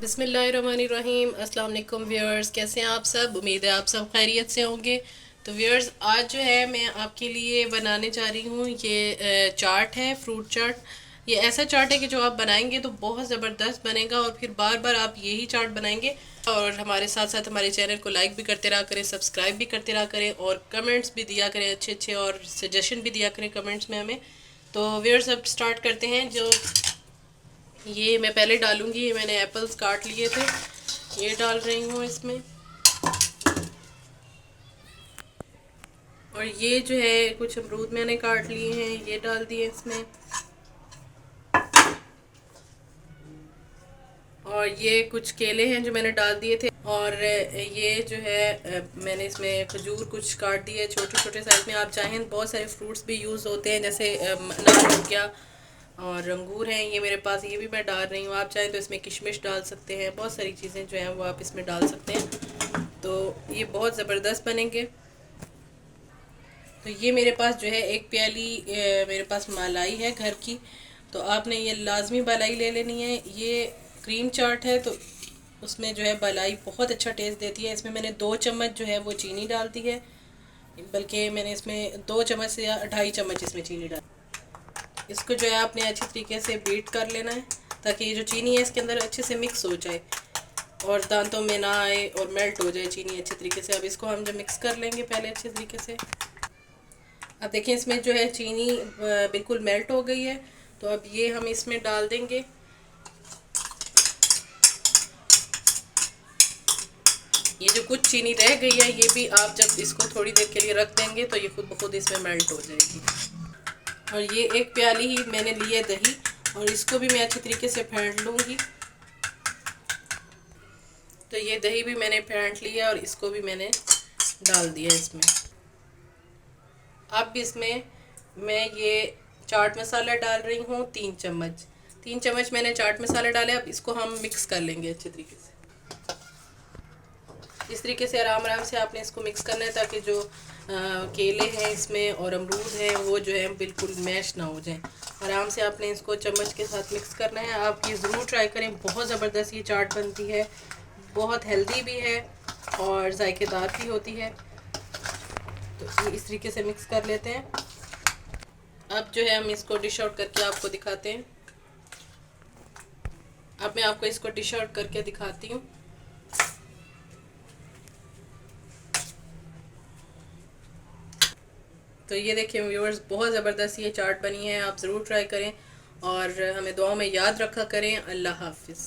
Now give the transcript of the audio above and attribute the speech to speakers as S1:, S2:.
S1: बिस्मिल्लाहिर्रहमानिर्रहीम। अस्सलाम वालेकुम व्यूअर्स, कैसे हैं आप सब? उम्मीद है आप सब खैरियत से होंगे। तो व्यूअर्स, आज जो है मैं आपके लिए बनाने जा रही हूँ ये चाट है, फ्रूट चाट। ये ऐसा चाट है कि जो आप बनाएंगे तो बहुत ज़बरदस्त बनेगा और फिर बार बार आप यही चाट बनाएंगे। और हमारे साथ साथ हमारे चैनल को लाइक भी करते रहा करें, सब्सक्राइब भी करते रहा करें और कमेंट्स भी दिया करें अच्छे अच्छे, और सजेशन भी दिया करें कमेंट्स में हमें। तो व्यूअर्स, अब स्टार्ट करते हैं। जो ये मैं पहले डालूंगी, ये मैंने एप्पल्स काट लिए थे, ये डाल रही हूँ इसमें। और ये जो है कुछ अमरूद मैंने काट लिए हैं, ये डाल दिए इसमें। और ये कुछ केले हैं जो मैंने डाल दिए थे। और ये जो है मैंने इसमें खजूर कुछ काट दिए छोटे छोटे साइज में। आप चाहें बहुत सारे फ्रूट्स भी यूज़ होते हैं, जैसे अनार हो गया और अंगूर हैं ये मेरे पास, ये भी मैं डाल रही हूँ। आप चाहें तो इसमें किशमिश डाल सकते हैं, बहुत सारी चीज़ें जो हैं वो आप इसमें डाल सकते हैं। तो ये बहुत ज़बरदस्त बनेंगे। तो ये मेरे पास जो है एक प्याली मेरे पास मलाई है घर की। तो आपने ये लाजमी मलाई ले लेनी है। ये क्रीम चाट है तो उसमें जो है मलाई बहुत अच्छा टेस्ट देती है। इसमें मैंने 2 चम्मच जो है वो चीनी डाल दी है, बल्कि मैंने इसमें 2 चम्मच से या 2.5 चम्मच इसमें चीनी डाल। इसको जो है आपने अच्छी तरीके से बीट कर लेना है ताकि ये जो चीनी है इसके अंदर अच्छे से मिक्स हो जाए और दांतों में ना आए और मेल्ट हो जाए चीनी अच्छे तरीके से। अब इसको हम जब मिक्स कर लेंगे पहले अच्छे तरीके से। अब देखिए इसमें जो है चीनी बिल्कुल मेल्ट हो गई है। तो अब ये हम इसमें डाल देंगे। ये जो कुछ चीनी रह गई है ये भी आप जब इसको थोड़ी देर के लिए रख देंगे तो ये खुद ब खुद इसमें मेल्ट हो जाएगी। और ये एक प्याली ही मैंने ली है दही, और इसको भी मैं अच्छी तरीके से फेंट लूँगी। तो ये दही भी मैंने फेंट लिया और इसको भी मैंने डाल दिया इसमें। अब इसमें मैं ये चाट मसाला डाल रही हूँ 3 चम्मच। 3 चम्मच मैंने चाट मसाला डाले। अब इसको हम मिक्स कर लेंगे अच्छे तरीके से। इस तरीके से आराम आराम से आपने इसको मिक्स करना है ताकि जो केले हैं इसमें और अमरूद हैं वो जो है बिल्कुल मैश ना हो जाए। आराम से आपने इसको चम्मच के साथ मिक्स करना है। आप ये ज़रूर ट्राई करें, बहुत ज़बरदस्त ये चाट बनती है, बहुत हेल्दी भी है और जायकेदार भी होती है। तो इस तरीके से मिक्स कर लेते हैं। अब जो है हम इसको डिश आउट करके आपको दिखाते हैं। अब मैं आपको इसको डिश आउट करके दिखाती हूँ। तो ये देखिए व्यूअर्स, बहुत ज़बरदस्त ये चाट बनी है, आप ज़रूर ट्राई करें और हमें दुआओं में याद रखा करें। अल्लाह हाफिज़।